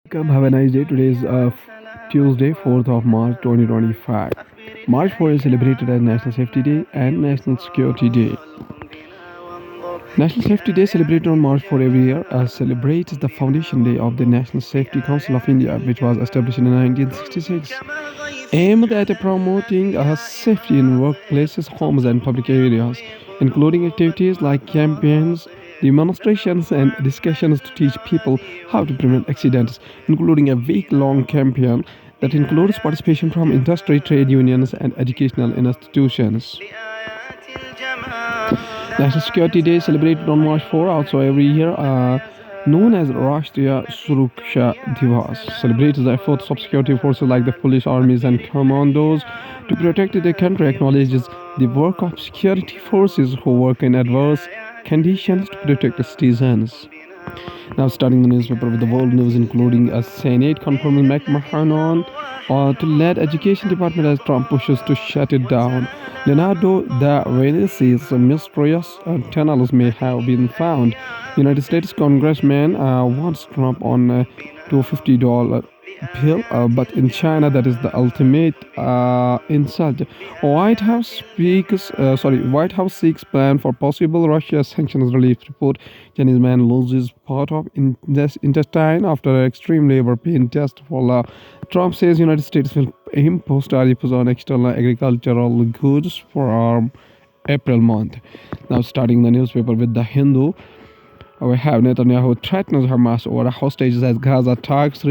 Welcome, have a nice day. Today is Tuesday, 4th of March 2025. March 4 is celebrated as National Safety Day and National Security Day. National Safety Day, celebrated on March 4 every year, celebrates the foundation day of the National Safety Council of India, which was established in 1966, aimed at promoting safety in workplaces, homes, and public areas, including activities like campaigns, demonstrations, and discussions to teach people how to prevent accidents, including a week-long campaign that includes participation from industry, trade unions, and educational institutions. National Security Day, celebrated on March 4, also every year, known as Rashtriya Suruksha Divas, celebrates the efforts of security forces like the police, armies, and commandos to protect the country, acknowledges the work of security forces who work in adverse conditions to protect the citizens. Now, starting the newspaper with the world news, including a Senate confirming McMahon to lead education department as Trump pushes to shut it down. Leonardo da Vinci's mysterious tunnels may have been found. United States Congressman wants Trump on a $250 bill, but in China that is the ultimate insult. White House seeks plan for possible Russia sanctions relief report. Chinese man loses part of intestine after an extreme labor pain test for law. Trump says United States will impose tariffs on external agricultural goods for April month. Now, starting the newspaper with the Hindu. We have Netanyahu threatens Hamas over hostages as Gaza talks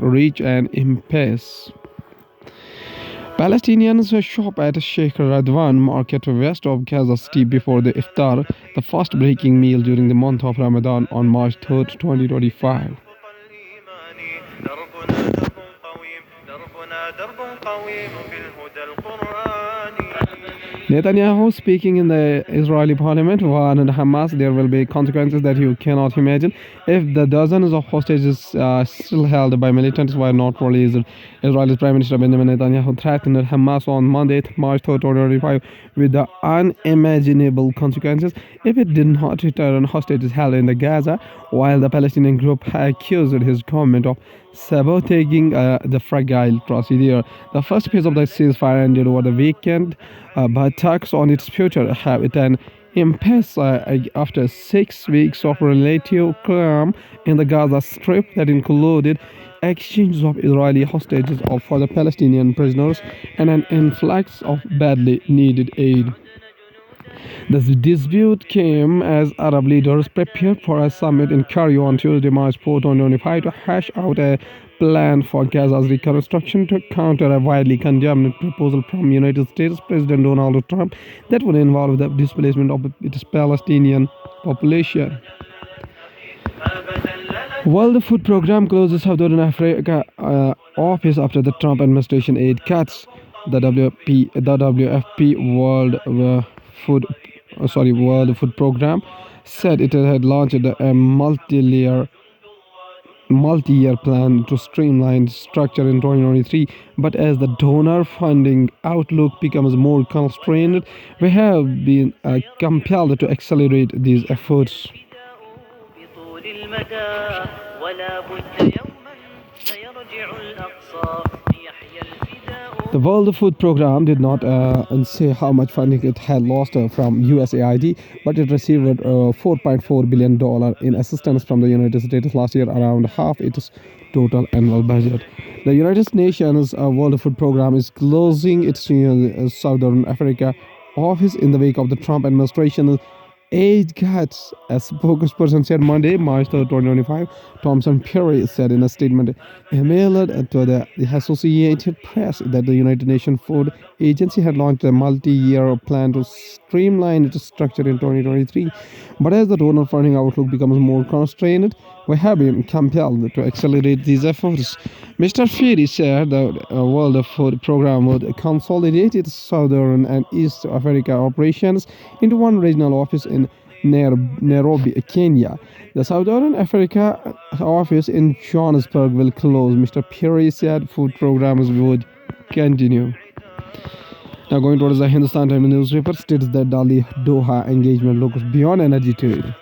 reach an impasse. Palestinians shop at Sheikh Radwan market west of Gaza City before the iftar, the first breaking meal during the month of Ramadan on March 3rd, 2025. Netanyahu, speaking in the Israeli parliament, warned Hamas there will be consequences that you cannot imagine if the dozens of hostages still held by militants were not released. Israel's Prime Minister Benjamin Netanyahu threatened Hamas on Monday, March 3rd, 2025, with the unimaginable consequences if it did not return hostages held in the Gaza, while the Palestinian group accused his government of sabotaging the fragile procedure. The first phase of the ceasefire ended over the weekend, but talks on its future have hit an impasse after 6 weeks of relative calm in the Gaza Strip that included exchanges of Israeli hostages for the Palestinian prisoners and an influx of badly needed aid. The dispute came as Arab leaders prepared for a summit in Cairo on Tuesday, March 4, 2025, to hash out a plan for Gaza's reconstruction to counter a widely condemned proposal from United States President Donald Trump that would involve the displacement of its Palestinian population. World Food Program closes Southern Africa office after the Trump administration aid cuts. The WFP World Food Program said it had launched a multi-year plan to streamline structure in 2023, but as the donor funding outlook becomes more constrained, we have been compelled to accelerate these efforts. The World Food Program did not say how much funding it had lost from USAID, but it received $4.4 billion in assistance from the United States last year, around half its total annual budget. The United Nations World Food Program is closing its Southern Africa office in the wake of the Trump administration aid cuts, a spokesperson said Monday, March 3rd, 2025. Thomson Perry said in a statement emailed to the Associated Press that the United Nations Food Agency had launched a multi-year plan to streamline its structure in 2023. But as the donor funding outlook becomes more constrained, we have been compelled to accelerate these efforts. Mr. Perry said the World Food Program would consolidate its Southern and East Africa operations into one regional office in Nairobi, Kenya. The Southern Africa office in Johannesburg will close. Mr. Perry said food programs would continue. Now, going towards the Hindustan Times newspaper, states that Delhi Doha engagement looks beyond energy trade.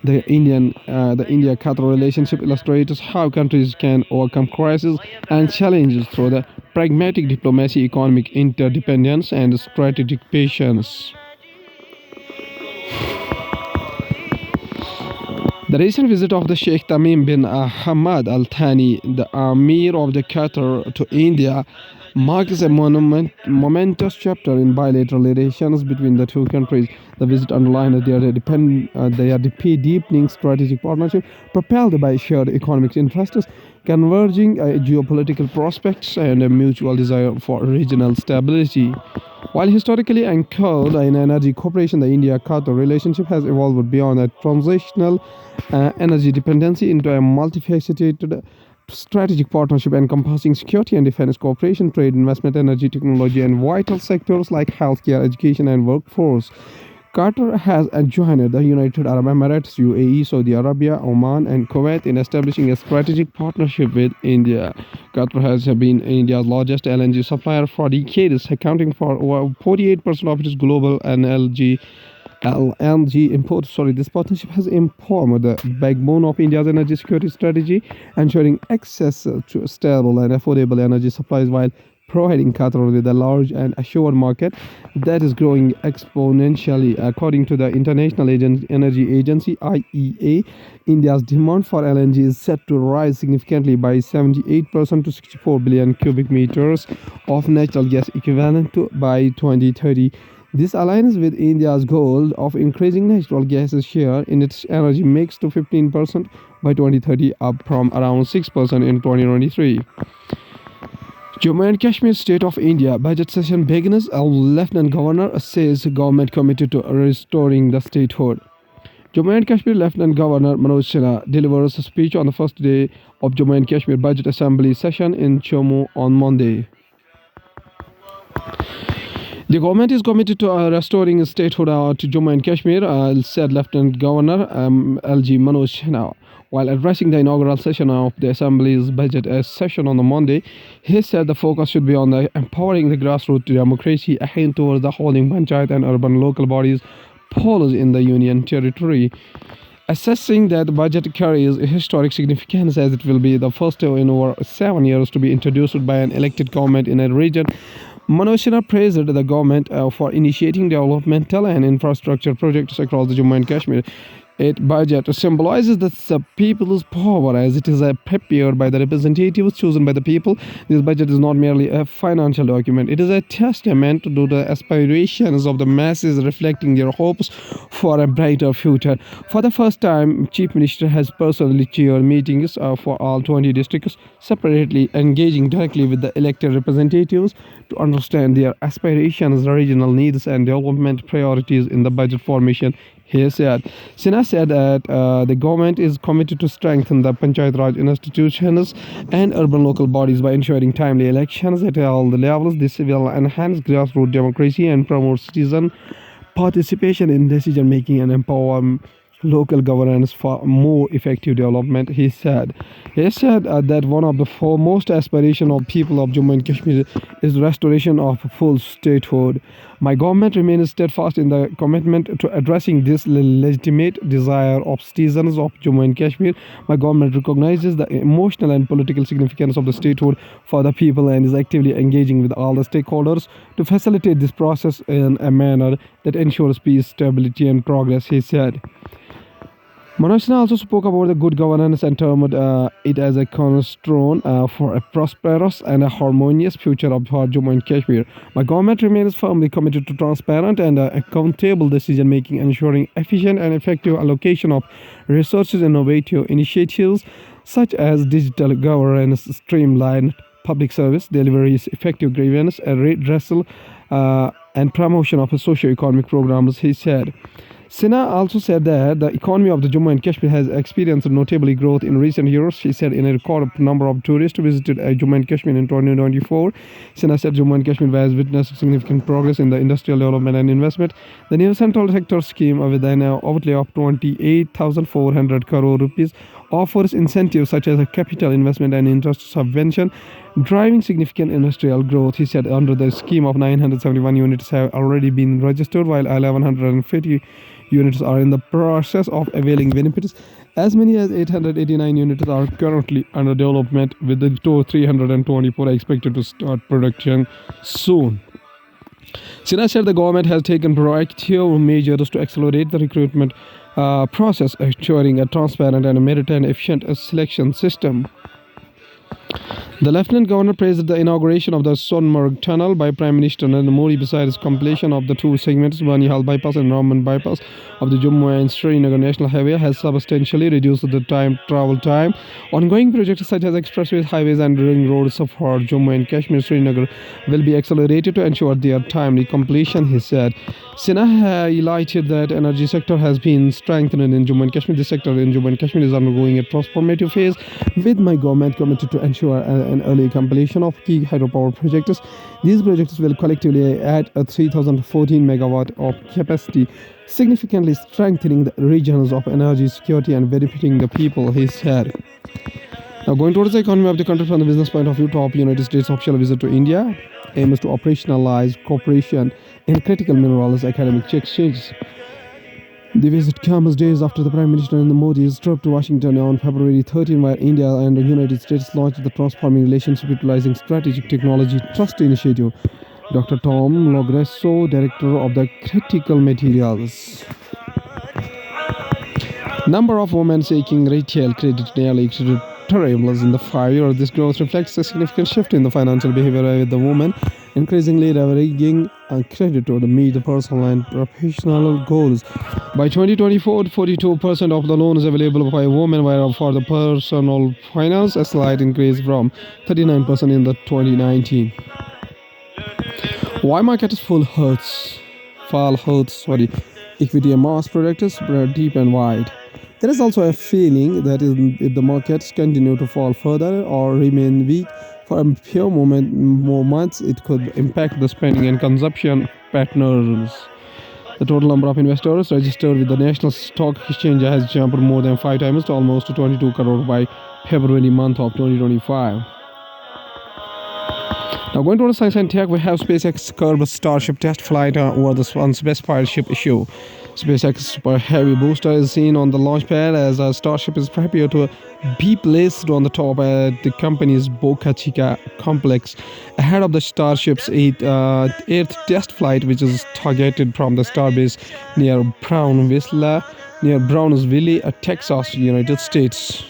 The India-Qatar relationship illustrates how countries can overcome crises and challenges through the pragmatic diplomacy, economic interdependence, and strategic patience. The recent visit of the Sheikh Tamim bin Hamad Al Thani, the Amir of the Qatar, to India marks a momentous chapter in bilateral relations between the two countries. The visit underlined their deepening strategic partnership, propelled by shared economic interests, converging geopolitical prospects, and a mutual desire for regional stability. While historically anchored in energy cooperation, the India-Qatar relationship has evolved beyond a transitional energy dependency into a multifaceted strategic partnership encompassing security and defense cooperation, trade, investment, energy, technology, and vital sectors like healthcare, education, and workforce. Qatar has joined the United Arab Emirates, UAE, Saudi Arabia, Oman, and Kuwait in establishing a strategic partnership with India. Qatar has been India's largest LNG supplier for decades, accounting for over 48% of its global LNG imports. This partnership has informed the backbone of India's energy security strategy, ensuring access to stable and affordable energy supplies while providing Qatar with a large and assured market that is growing exponentially. According to the International Energy Agency (IEA), India's demand for LNG is set to rise significantly by 78% to 64 billion cubic meters of natural gas equivalent by 2030. This aligns with India's goal of increasing natural gas's share in its energy mix to 15% by 2030, up from around 6% in 2023. Jammu and Kashmir State of India budget session begins. A Lieutenant Governor says government committed to restoring the statehood. Jammu and Kashmir Lieutenant Governor Manoj Sinha delivers a speech on the first day of Jammu and Kashmir Budget Assembly session in Jammu on Monday. The government is committed to restoring statehood to Jammu and Kashmir, said Lieutenant Governor LG Manoj Sinha. While addressing the inaugural session of the Assembly's budget session on the Monday, he said the focus should be on empowering the grassroots democracy ahead towards the holding panchayat and urban local bodies polls in the Union Territory. Assessing that the budget carries historic significance as it will be the first in over 7 years to be introduced by an elected government in a region, Manoj Sinha praised the government for initiating developmental and infrastructure projects across the Jammu and Kashmir. Its budget symbolizes the people's power as it is prepared by the representatives chosen by the people. This budget is not merely a financial document. It is a testament to the aspirations of the masses, reflecting their hopes for a brighter future. For the first time, Chief Minister has personally chaired meetings for all 20 districts, separately engaging directly with the elected representatives to understand their aspirations, regional needs, and development priorities in the budget formation. He said. Sinha said that the government is committed to strengthen the Panchayat Raj institutions and urban local bodies by ensuring timely elections at all the levels. This will enhance grassroots democracy and promote citizen participation in decision making and empower local governance for more effective development. He said that one of the foremost aspirations of people of Jammu and Kashmir is restoration of full statehood. My government remains steadfast in the commitment to addressing this legitimate desire of citizens of Jammu and Kashmir. My government recognizes the emotional and political significance of the statehood for the people and is actively engaging with all the stakeholders to facilitate this process in a manner that ensures peace, stability, and progress, he said. Manoj Sinha also spoke about the good governance and termed it as a cornerstone for a prosperous and a harmonious future of Jammu and Kashmir. My government remains firmly committed to transparent and accountable decision making, ensuring efficient and effective allocation of resources, innovative initiatives such as digital governance, streamlined public service deliveries, effective grievance redressal, and promotion of socio-economic programs, he said. Sinha also said that the economy of the Jammu and Kashmir has experienced notable growth in recent years. He said in a record number of tourists visited Jammu and Kashmir in 2024. Sinha said Jammu and Kashmir has witnessed significant progress in the industrial development and investment. The new central sector scheme with an outlay of 28,400 crore rupees offers incentives such as a capital investment and interest subvention, driving significant industrial growth. He said under the scheme of 971 units have already been registered, while 1150 units are in the process of availing benefits. As many as 889 units are currently under development, with the 324 expected to start production soon. Sinha said the government has taken proactive measures to accelerate the recruitment process, ensuring a transparent and merit and efficient selection system. The Lieutenant Governor praised the inauguration of the Sonmarg Tunnel by Prime Minister Narendra Modi. Besides completion of the two segments, Banihal Bypass and Raman Bypass of the Jammu and Srinagar National Highway has substantially reduced the travel time. Ongoing projects such as expressways, highways and ring roads for Jammu and Kashmir Srinagar will be accelerated to ensure their timely completion, he said. Sinha highlighted that energy sector has been strengthened in Jammu and Kashmir. The sector in Jammu and Kashmir is undergoing a transformative phase, with my government committed to ensure an early completion of key hydropower projects. These projects will collectively add a 3014 megawatt of capacity, significantly strengthening the regions of energy security and benefiting the people, he said. Now, going towards the economy of the country from the business point of view, top United States official visit to India aims to operationalize cooperation in critical minerals academic exchanges. The visit comes days after the Prime Minister Narendra Modi's trip to Washington on February 13, where India and the United States launched the Transforming Relationship Utilizing Strategic Technology Trust Initiative. Dr. Tom Logresso, Director of the Critical Materials. Number of women seeking retail credit nearly exceeded tripled in the 5 years. This growth reflects a significant shift in the financial behavior with the women increasingly leveraging credit to meet the personal and professional goals. By 2024, 42% of the loans available by women were for the personal finance, a slight increase from 39% in the 2019. Why market is fall hurts, equity and mass products spread deep and wide. There is also a feeling that if the markets continue to fall further or remain weak for a few more months, it could impact the spending and consumption patterns. The total number of investors registered with the National Stock Exchange has jumped more than 5 times to almost 22 crore by February month of 2025. Now, going to the science and tech, we have SpaceX curved Starship test flight over the unspecified ship issue. SpaceX Super Heavy booster is seen on the launch pad as a Starship is prepared to be placed on the top at the company's Boca Chica complex ahead of the Starship's eighth test flight, which is targeted from the starbase near Brownsville, Texas, United States.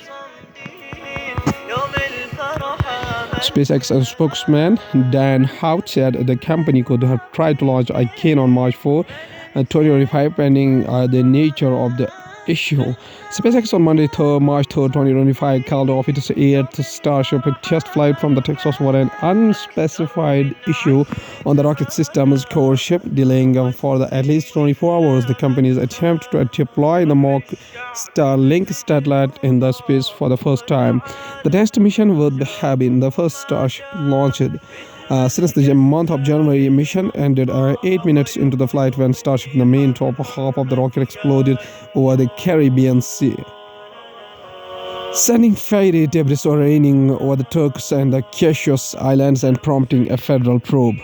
SpaceX spokesman Dan Hout said the company could have tried to launch Icon on March 4, 2025, pending the nature of the issue. SpaceX on Monday, March 3, 2025, called off its eighth Starship test flight from the Texas for an unspecified issue on the rocket system's core ship, delaying for at least 24 hours the company's attempt to deploy the mock Starlink satellite in the space for the first time. The test mission would have been the first Starship launched since the month of January. Mission ended 8 minutes into the flight when Starship, the main top half of the rocket, exploded over the Caribbean Sea, sending fiery debris raining over the Turks and the Caicos Islands and prompting a federal probe.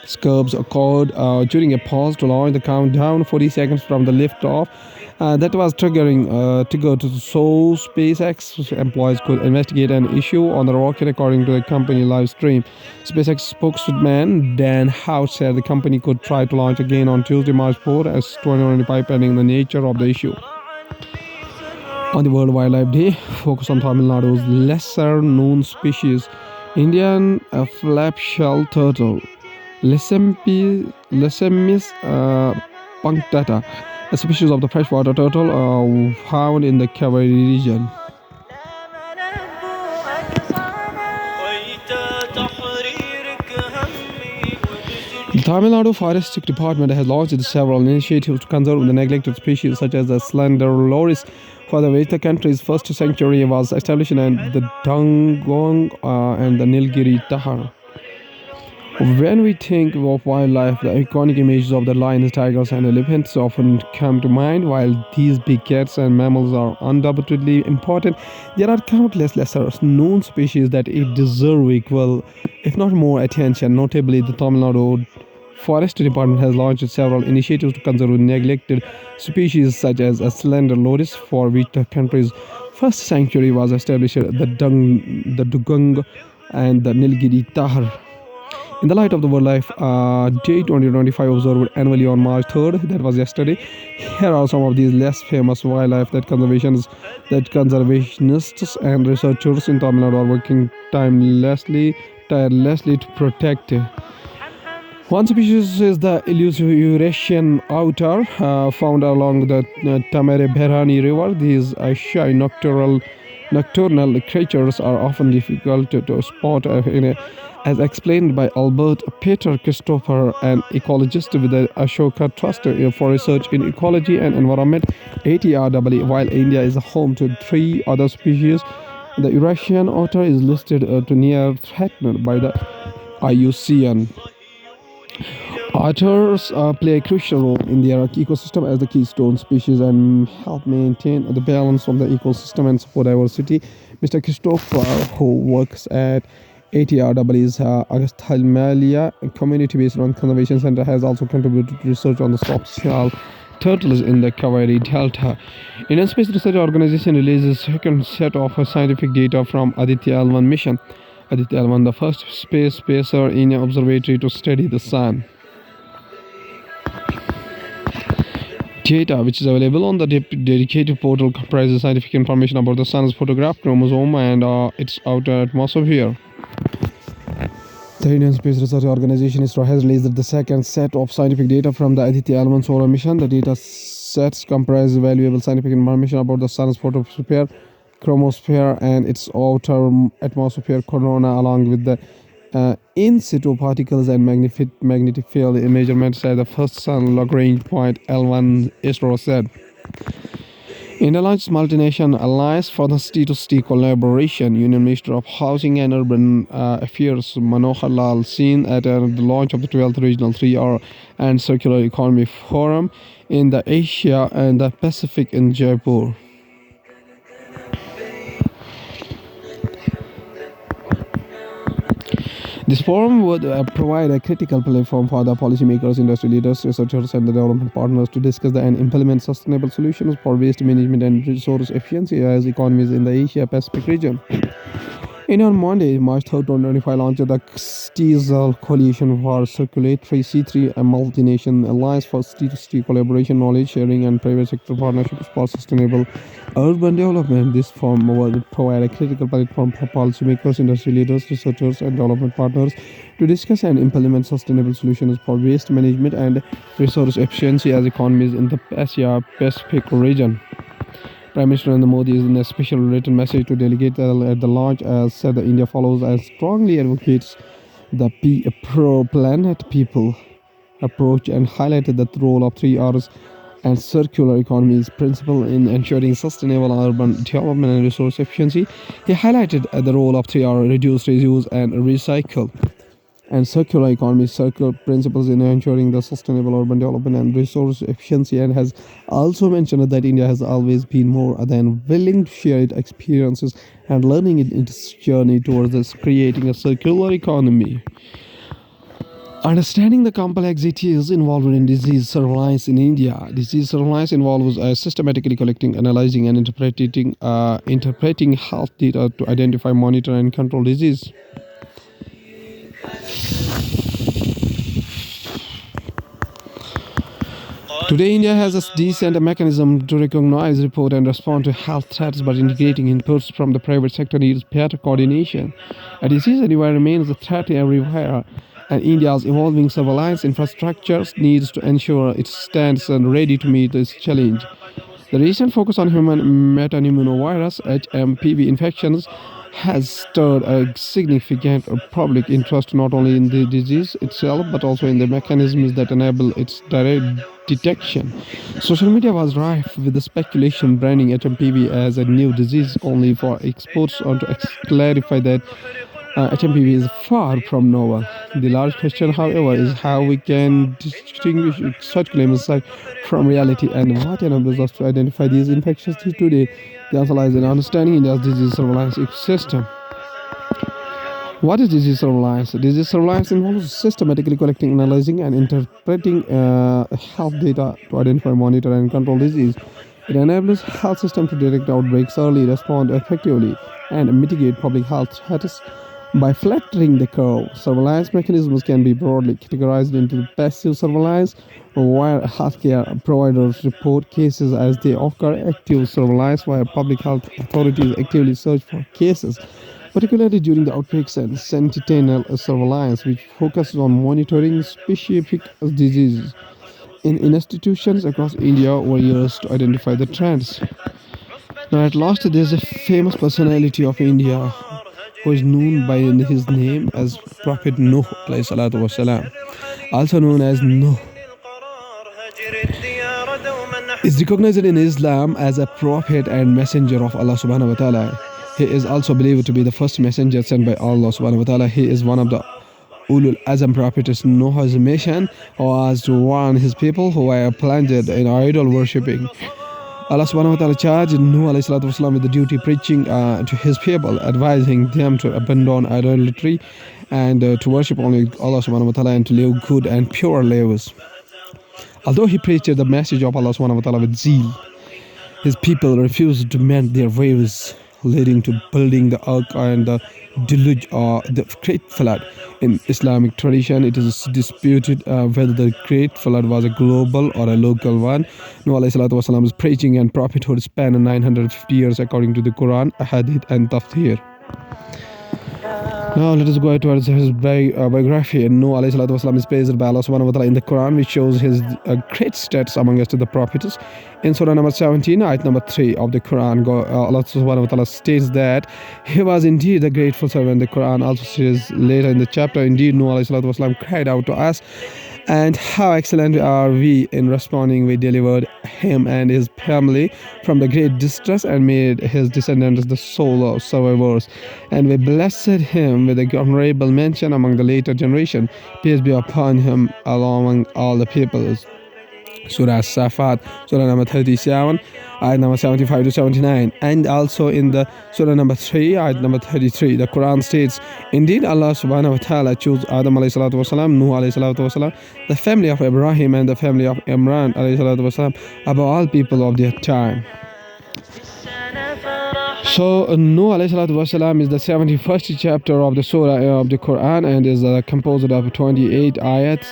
Scubs occurred during a pause to launch the countdown 40 seconds from the liftoff. That was triggered so SpaceX employees could investigate an issue on the rocket, according to the company live stream. SpaceX spokesman Dan Hout said the company could try to launch again on Tuesday, March 4, as 2025, pending the nature of the issue. On the World Wildlife Day, focus on Tamil Nadu's lesser-known species, Indian flapshell turtle, Lysemmis punctata, a species of the freshwater turtle found in the Kaveri region. The Tamil Nadu Forest Department has launched several initiatives to conserve the neglected species such as the slender loris, for which the country's first sanctuary was established, and the dugong and the Nilgiri tahar. When we think of wildlife, the iconic images of the lions, tigers, and elephants often come to mind. While these big cats and mammals are undoubtedly important, there are countless lesser known species that deserve equal, if not more, attention. Notably, the Tamil Nadu Forest Department has launched several initiatives to conserve neglected species such as a slender loris, for which the country's first sanctuary was established, the Dugung and the Nilgiri Tahar. In the light of the Wildlife Day 2025 observed annually on March 3rd, that was yesterday, here are some of these less famous wildlife that conservationists and researchers in Tamil Nadu are working tirelessly to protect. One species is the elusive Eurasian otter, found along the Tamare Bherani River. These shy nocturnal creatures are often difficult to spot as explained by Albert Peter Christopher, an ecologist with the Ashoka Trust for Research in Ecology and Environment, ATREE. While India is home to three other species, the Eurasian otter is listed to near threatened by the IUCN. Otters play a crucial role in their ecosystem as the keystone species and help maintain the balance of the ecosystem and support diversity. Mr. Christopher, who works at ATREE's Agasthalmalia community-based conservation center, has also contributed to research on the soft shell turtles in the Kaveri Delta. Indian Space Research Organization releases second set of scientific data from Aditya L1 mission. Aditya L1, the first space spacer in an observatory to study the sun. Data which is available on the dedicated portal comprises scientific information about the sun's photograph, chromosome, and its outer atmosphere. The Indian Space Research Organization (ISRO) has released the second set of scientific data from the Aditya L1 solar mission. The data sets comprise valuable scientific information about the sun's photosphere, chromosphere, and its outer atmosphere corona, along with the in situ particles and magnetic field measurements at the first sun Lagrange point L1, ISRO said. India launched multinational alliance for the city-to-city collaboration. Union Minister of Housing and Urban Affairs Manohar Lal seen at the launch of the 12th Regional 3R and Circular Economy Forum in the Asia and the Pacific in Jaipur. This forum would provide a critical platform for the policymakers, industry leaders, researchers, and the development partners to discuss and implement sustainable solutions for waste management and resource efficiency as economies in the Asia-Pacific region. On Monday, March 3rd, 2025, launched the CTISL Coalition for Circulatory C3, a multinational alliance for city-to-city collaboration, knowledge sharing, and private sector partnerships for sustainable urban development. This forum will provide a critical platform for policymakers, industry leaders, researchers, and development partners to discuss and implement sustainable solutions for waste management and resource efficiency as economies in the Asia-Pacific region. Prime Minister Narendra Modi, in a special written message to delegates at the launch, said that India follows and strongly advocates the pro-planet people approach and highlighted the role of 3Rs and circular economies principle in ensuring sustainable urban development and resource efficiency. He highlighted the role of 3R, reduce, reuse, and recycle, and circular economy circle principles in ensuring the sustainable urban development and resource efficiency, and has also mentioned that India has always been more than willing to share its experiences and learning in its journey towards creating a circular economy. Understanding the complexities involved in disease surveillance in India. Disease surveillance involves systematically collecting, analyzing, and interpreting health data to identify, monitor, and control disease. Today, India has a decent mechanism to recognize, report, and respond to health threats, but integrating inputs from the private sector needs better coordination. A disease anywhere remains a threat everywhere, and India's evolving surveillance infrastructure needs to ensure it stands ready to meet this challenge. The recent focus on human metapneumovirus (HMPV) infections has stirred a significant public interest not only in the disease itself but also in the mechanisms that enable its direct detection. Social media was rife with the speculation branding HMPV as a new disease, only for experts to clarify that HMPV is far from novel. The large question, however, is how we can distinguish such claims from reality and what enables us to identify these infections today. The answer lies in understanding India's disease surveillance ecosystem. What is disease surveillance? Disease surveillance involves systematically collecting, analyzing, and interpreting health data to identify, monitor, and control disease. It enables health system to detect outbreaks early, respond effectively, and mitigate public health threats. By flattening the curve, surveillance mechanisms can be broadly categorized into passive surveillance, where healthcare providers report cases as they occur; active surveillance, where public health authorities actively search for cases, particularly during the outbreaks; and sentinel surveillance, which focuses on monitoring specific diseases in institutions across India over years to identify the trends. Now, at last, there's a famous personality of India who is known by his name as Prophet Nuh, alayhi salatu wasalam, also known as Nuh. Is recognized in Islam as a prophet and messenger of Allah subhanahu wa ta'ala. He is also believed to be the first messenger sent by Allah subhanahu wa ta'ala. He is one of the Ulul Azam prophets. Noah's mission was to warn his people who were plunged in idol worshipping. Allah subhanahu wa ta'ala charged Nuh alayhi salatu wasalam with the duty preaching to his people, advising them to abandon idolatry and to worship only Allah subhanahu wa ta'ala and to live good and pure lives. Although he preached the message of Allah subhanahu wa ta'ala with zeal, his people refused to mend their ways, leading to building the ark and the deluge or the great flood. In Islamic tradition, it is disputed whether the great flood was a global or a local one. Nuh alayhi salatu wasalam's preaching and prophethood spanned 950 years according to the Quran, Hadith, and Tafsir. Now let us go towards his biography. Nuh alayhi salatu wasalam is praised by Allah subhanahu wa ta'ala in the Quran, which shows his great stats amongst the prophets. In Surah number 17, ayat number 3 of the Quran, Allah subhanahu wa ta'ala states that he was indeed a grateful servant. The Quran also says later in the chapter, indeed Nuh alayhi salatu wasalam cried out to us, and how excellent are we in responding. We delivered him and his family from the great distress and made his descendants the sole survivors. And we blessed him with a honorable mention among the later generation. Peace be upon him among all the peoples. Surah Safat, Surah number 37, ayat number 75 to 79. And also in the Surah number 3, ayat number 33, the Quran states, indeed Allah subhanahu wa ta'ala chose Adam alayhi salatu wasalam, Nuh alayhi salatu wasalam, the family of Ibrahim and the family of Imran alayhi salatu wasalam, above all people of their time. So Nuh alayhi salatu wasalam is the 71st chapter of the Surah of the Quran and is composed of 28 ayats.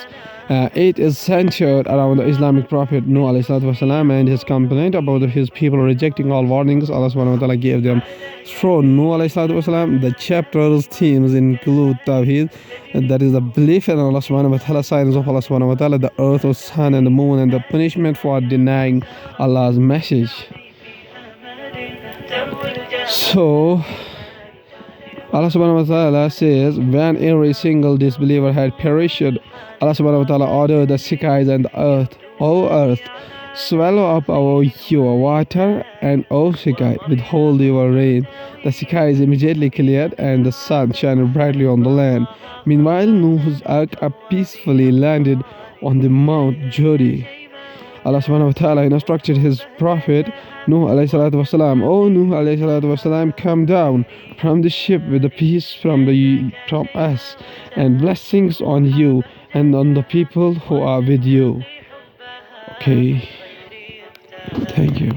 It is centered around the Islamic prophet Nuh alayhi salatu wasalam and his complaint about his people rejecting all warnings Allah subhanahu wa ta'ala gave them through Nuh alayhi salatu wasalam. The chapter's themes include Tawheed, that is the belief in Allah subhanahu wa ta'ala, signs of Allah subhanahu wa ta'ala, the earth, the sun, and the moon, and the punishment for denying Allah's message. So Allah subhanahu wa ta'ala says, when every single disbeliever had perished, Allah subhanahu wa ta'ala ordered the skies and the earth, O earth, swallow up your water, and O sky, withhold your rain. The skies immediately cleared and the sun shined brightly on the land. Meanwhile, Nuh's ark peacefully landed on the Mount Jodi. Allah subhanahu wa ta'ala instructed his prophet Nuh alayhi salatu wasalam, O Nuh alayhi salatu wasalam, come down from the ship with the peace from us and blessings on you and on the people who are with you. Okay, thank you.